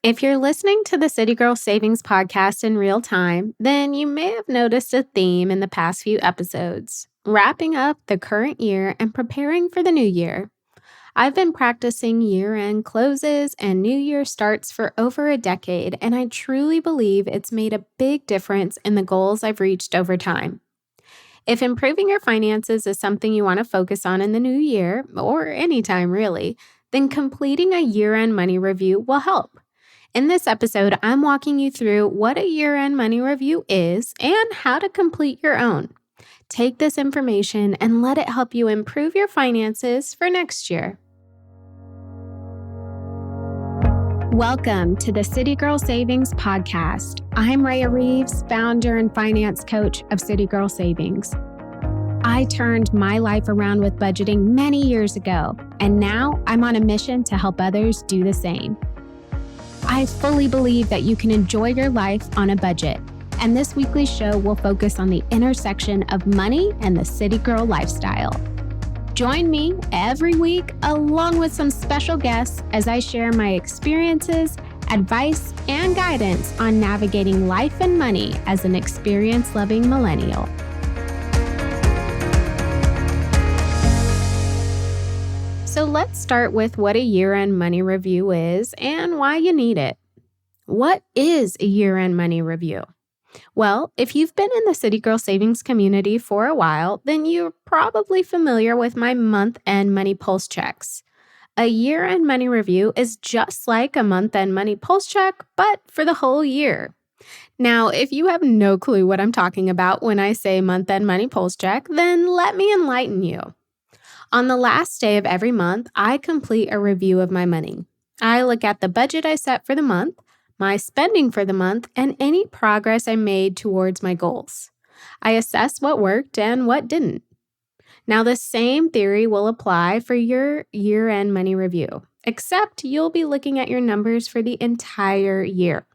If you're listening to the City Girl Savings podcast in real time, then you may have noticed a theme in the past few episodes, wrapping up the current year and preparing for the new year. I've been practicing year-end closes and New Year starts for over a decade, and I truly believe it's made a big difference in the goals I've reached over time. If improving your finances is something you want to focus on in the new year, or anytime really, then completing a year-end money review will help. In this episode, I'm walking you through what a year-end money review is and how to complete your own. Take this information and let it help you improve your finances for next year. Welcome to the City Girl Savings Podcast. I'm Rhea Reeves, founder and finance coach of City Girl Savings. I turned my life around with budgeting many years ago, and now I'm on a mission to help others do the same. I fully believe that you can enjoy your life on a budget, and this weekly show will focus on the intersection of money and the city girl lifestyle. Join me every week along with some special guests as I share my experiences, advice, and guidance on navigating life and money as an experience-loving millennial. So let's start with what a year-end money review is and why you need it. What is a year-end money review? Well, if you've been in the City Girl Savings community for a while, then you're probably familiar with my month-end money pulse checks. A year-end money review is just like a month-end money pulse check, but for the whole year. Now, if you have no clue what I'm talking about when I say month-end money pulse check, then let me enlighten you. On the last day of every month, I complete a review of my money. I look at the budget I set for the month, my spending for the month, and any progress I made towards my goals. I assess what worked and what didn't. Now, the same theory will apply for your year-end money review, except you'll be looking at your numbers for the entire year.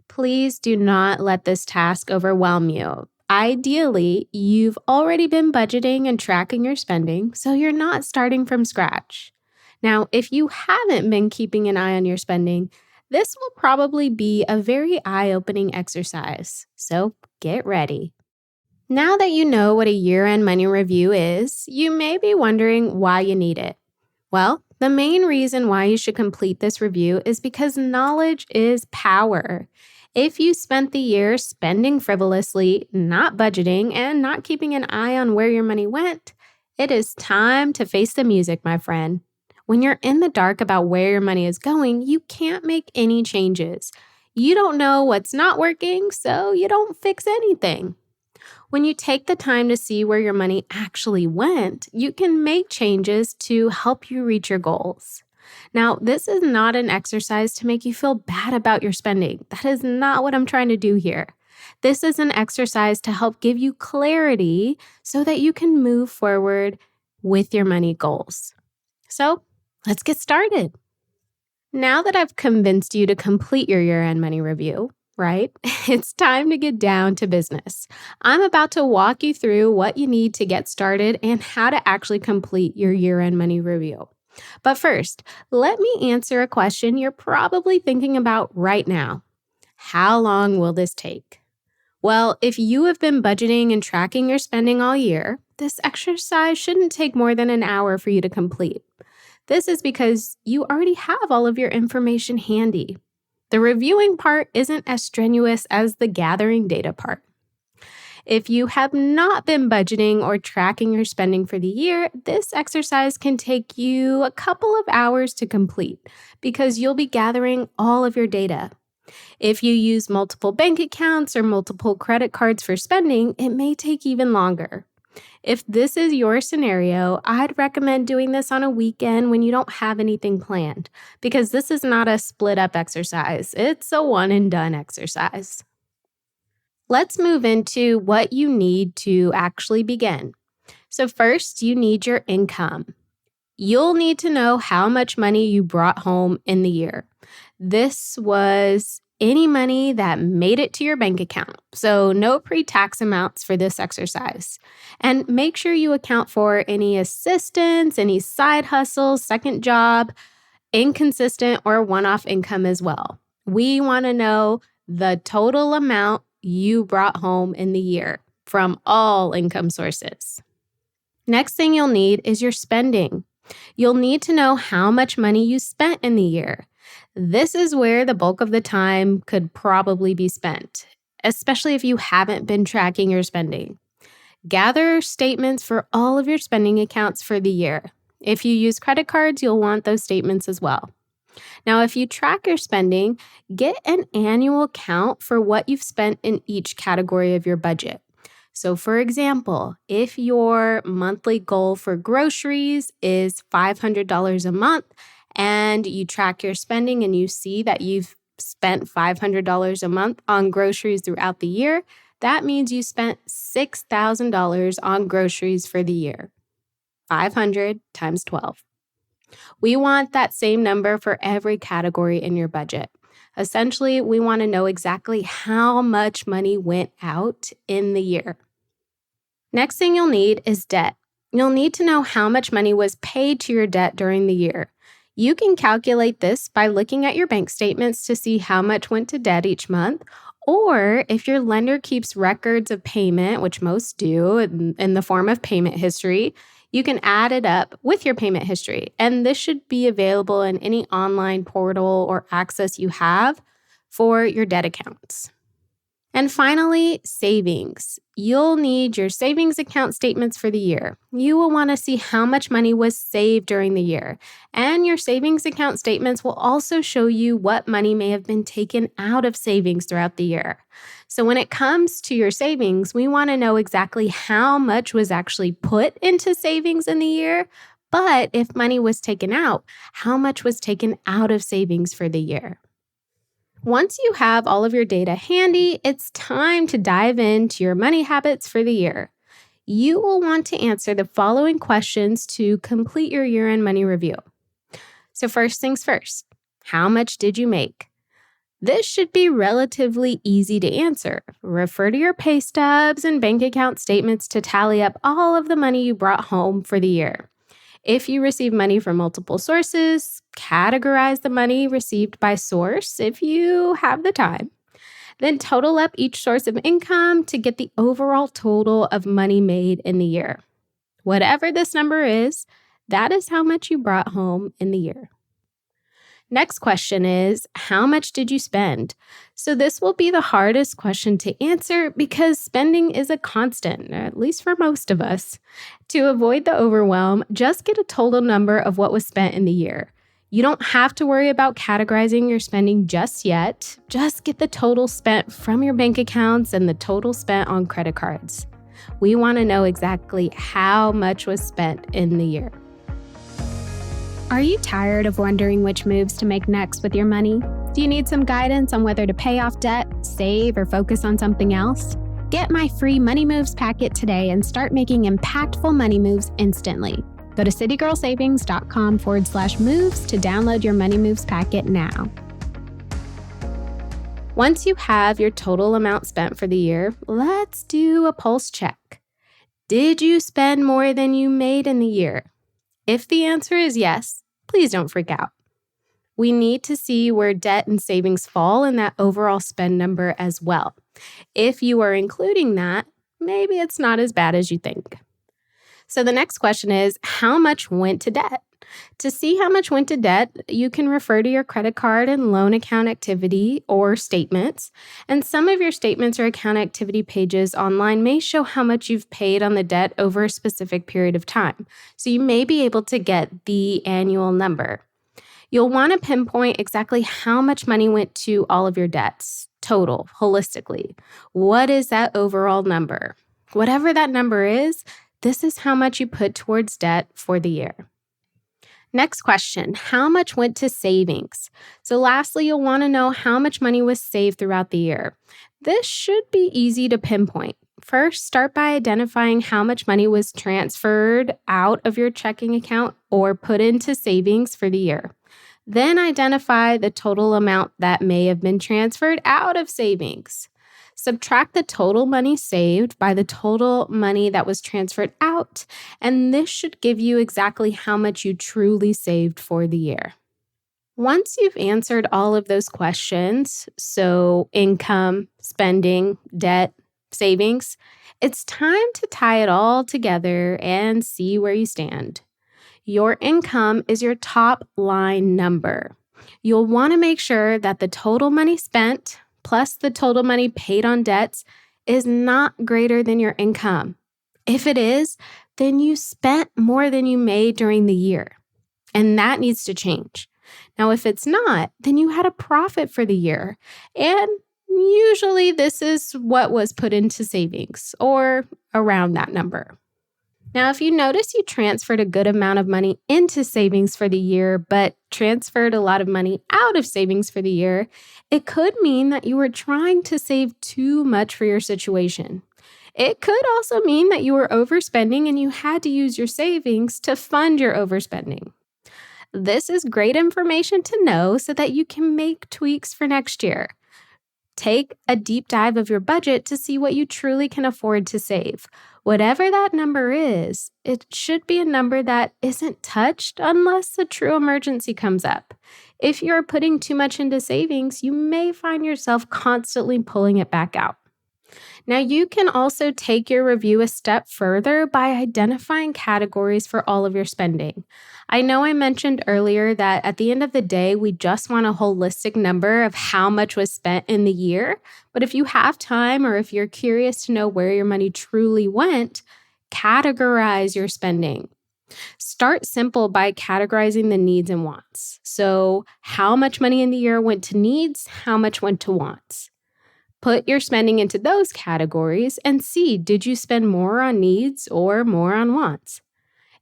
Please do not let this task overwhelm you. Ideally, you've already been budgeting and tracking your spending, so you're not starting from scratch. Now, if you haven't been keeping an eye on your spending, this will probably be a very eye-opening exercise, so get ready. Now that you know what a year-end money review is, you may be wondering why you need it. Well, the main reason why you should complete this review is because knowledge is power. If you spent the year spending frivolously, not budgeting, and not keeping an eye on where your money went, it is time to face the music, my friend. When you're in the dark about where your money is going, you can't make any changes. You don't know what's not working, so you don't fix anything. When you take the time to see where your money actually went, you can make changes to help you reach your goals. Now, this is not an exercise to make you feel bad about your spending. That is not what I'm trying to do here. This is an exercise to help give you clarity so that you can move forward with your money goals. So, let's get started. Now that I've convinced you to complete your year-end money review, right? It's time to get down to business. I'm about to walk you through what you need to get started and how to actually complete your year-end money review. But first, let me answer a question you're probably thinking about right now. How long will this take? Well, if you have been budgeting and tracking your spending all year, this exercise shouldn't take more than an hour for you to complete. This is because you already have all of your information handy. The reviewing part isn't as strenuous as the gathering data part. If you have not been budgeting or tracking your spending for the year, this exercise can take you a couple of hours to complete because you'll be gathering all of your data. If you use multiple bank accounts or multiple credit cards for spending, it may take even longer. If this is your scenario, I'd recommend doing this on a weekend when you don't have anything planned, because this is not a split up exercise. It's a one and done exercise. Let's move into what you need to actually begin. So first, you need your income. You'll need to know how much money you brought home in the year. This was any money that made it to your bank account. So no pre-tax amounts for this exercise. And make sure you account for any assistance, any side hustles, second job, inconsistent or one-off income as well. We want to know the total amount you brought home in the year from all income sources. Next thing you'll need is your spending. You'll need to know how much money you spent in the year. This is where the bulk of the time could probably be spent, especially if you haven't been tracking your spending. Gather statements for all of your spending accounts for the year. If you use credit cards, you'll want those statements as well. Now, if you track your spending, get an annual count for what you've spent in each category of your budget. So, for example, if your monthly goal for groceries is $500 a month and you track your spending and you see that you've spent $500 a month on groceries throughout the year, that means you spent $6,000 on groceries for the year. 500 times 12. We want that same number for every category in your budget. Essentially, we want to know exactly how much money went out in the year. Next thing you'll need is debt. You'll need to know how much money was paid to your debt during the year. You can calculate this by looking at your bank statements to see how much went to debt each month, or if your lender keeps records of payment, which most do in the form of payment history, you can add it up with your payment history. And this should be available in any online portal or access you have for your debt accounts. And finally, savings. You'll need your savings account statements for the year. You will want to see how much money was saved during the year. And your savings account statements will also show you what money may have been taken out of savings throughout the year. So when it comes to your savings, we want to know exactly how much was actually put into savings in the year. But if money was taken out, how much was taken out of savings for the year? Once you have all of your data handy, it's time to dive into your money habits for the year. You will want to answer the following questions to complete your year-end money review. So first things first, how much did you make? This should be relatively easy to answer. Refer to your pay stubs and bank account statements to tally up all of the money you brought home for the year. If you receive money from multiple sources, categorize the money received by source if you have the time. Then total up each source of income to get the overall total of money made in the year. Whatever this number is, that is how much you brought home in the year. Next question is, how much did you spend? So this will be the hardest question to answer because spending is a constant, at least for most of us. To avoid the overwhelm, just get a total number of what was spent in the year. You don't have to worry about categorizing your spending just yet. Just get the total spent from your bank accounts and the total spent on credit cards. We want to know exactly how much was spent in the year. Are you tired of wondering which moves to make next with your money? Do you need some guidance on whether to pay off debt, save, or focus on something else? Get my free Money Moves packet today and start making impactful money moves instantly. Go to citygirlsavings.com/moves to download your Money Moves packet now. Once you have your total amount spent for the year, let's do a pulse check. Did you spend more than you made in the year? If the answer is yes, please don't freak out. We need to see where debt and savings fall in that overall spend number as well. If you are including that, maybe it's not as bad as you think. So the next question is, how much went to debt? To see how much went to debt, you can refer to your credit card and loan account activity or statements. And some of your statements or account activity pages online may show how much you've paid on the debt over a specific period of time. So you may be able to get the annual number. You'll want to pinpoint exactly how much money went to all of your debts, total, holistically. What is that overall number? Whatever that number is, this is how much you put towards debt for the year. Next question, how much went to savings? So lastly, you'll want to know how much money was saved throughout the year. This should be easy to pinpoint. First, start by identifying how much money was transferred out of your checking account or put into savings for the year. Then identify the total amount that may have been transferred out of savings. Subtract the total money saved by the total money that was transferred out, and this should give you exactly how much you truly saved for the year. Once you've answered all of those questions, so income, spending, debt, savings, it's time to tie it all together and see where you stand. Your income is your top line number. You'll want to make sure that the total money spent plus the total money paid on debts is not greater than your income. If it is, then you spent more than you made during the year, and that needs to change. Now, if it's not, then you had a profit for the year, and usually this is what was put into savings or around that number. Now, if you notice you transferred a good amount of money into savings for the year, but transferred a lot of money out of savings for the year, it could mean that you were trying to save too much for your situation. It could also mean that you were overspending and you had to use your savings to fund your overspending. This is great information to know so that you can make tweaks for next year. Take a deep dive of your budget to see what you truly can afford to save. Whatever that number is, it should be a number that isn't touched unless a true emergency comes up. If you're putting too much into savings, you may find yourself constantly pulling it back out. Now, you can also take your review a step further by identifying categories for all of your spending. I know I mentioned earlier that at the end of the day, we just want a holistic number of how much was spent in the year. But if you have time or if you're curious to know where your money truly went, categorize your spending. Start simple by categorizing the needs and wants. So, how much money in the year went to needs, how much went to wants? Put your spending into those categories and see, did you spend more on needs or more on wants?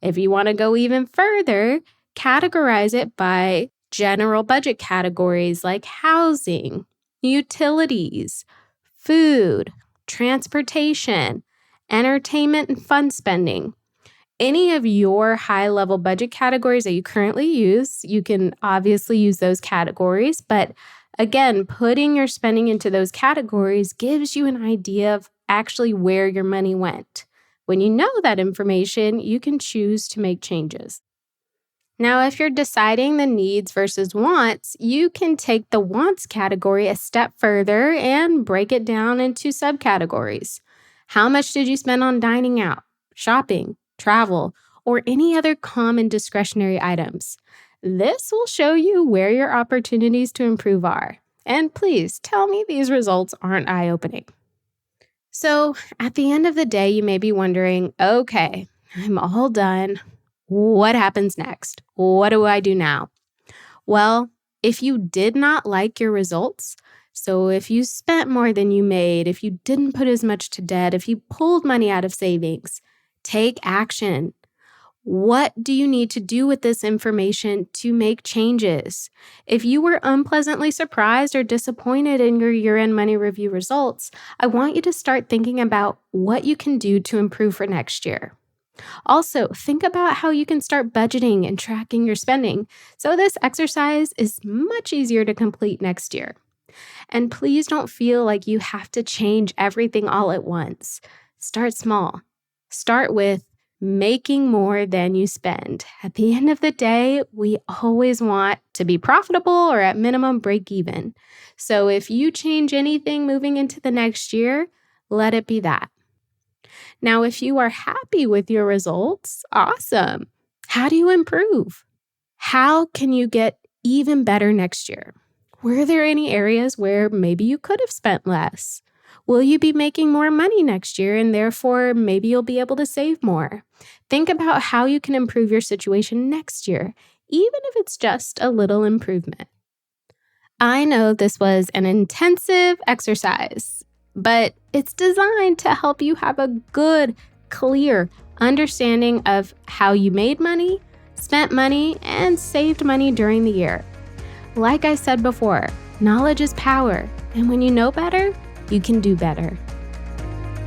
If you want to go even further, categorize it by general budget categories like housing, utilities, food, transportation, entertainment, and fun spending. Any of your high-level budget categories that you currently use, you can obviously use those categories, but again, putting your spending into those categories gives you an idea of actually where your money went. When you know that information, you can choose to make changes. Now, if you're deciding the needs versus wants, you can take the wants category a step further and break it down into subcategories. How much did you spend on dining out, shopping, travel, or any other common discretionary items? This will show you where your opportunities to improve are. And please tell me these results aren't eye-opening. So at the end of the day, you may be wondering, okay, I'm all done. What happens next? What do I do now? Well, if you did not like your results, so if you spent more than you made, if you didn't put as much to debt, if you pulled money out of savings, take action. What do you need to do with this information to make changes? If you were unpleasantly surprised or disappointed in your year-end money review results, I want you to start thinking about what you can do to improve for next year. Also, think about how you can start budgeting and tracking your spending so this exercise is much easier to complete next year. And please don't feel like you have to change everything all at once. Start small. Start with making more than you spend. At the end of the day, we always want to be profitable or at minimum break even. So if you change anything moving into the next year, let it be that. Now, if you are happy with your results, awesome. How do you improve? How can you get even better next year? Were there any areas where maybe you could have spent less? Will you be making more money next year and therefore maybe you'll be able to save more? Think about how you can improve your situation next year, even if it's just a little improvement. I know this was an intensive exercise, but it's designed to help you have a good, clear understanding of how you made money, spent money, and saved money during the year. Like I said before, knowledge is power, and when you know better, you can do better.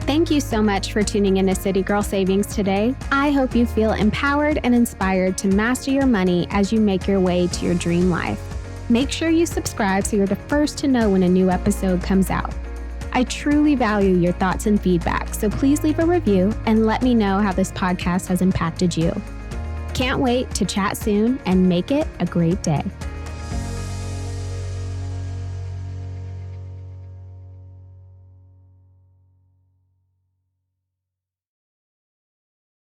Thank you so much for tuning into City Girl Savings today. I hope you feel empowered and inspired to master your money as you make your way to your dream life. Make sure you subscribe so you're the first to know when a new episode comes out. I truly value your thoughts and feedback, so please leave a review and let me know how this podcast has impacted you. Can't wait to chat soon and make it a great day.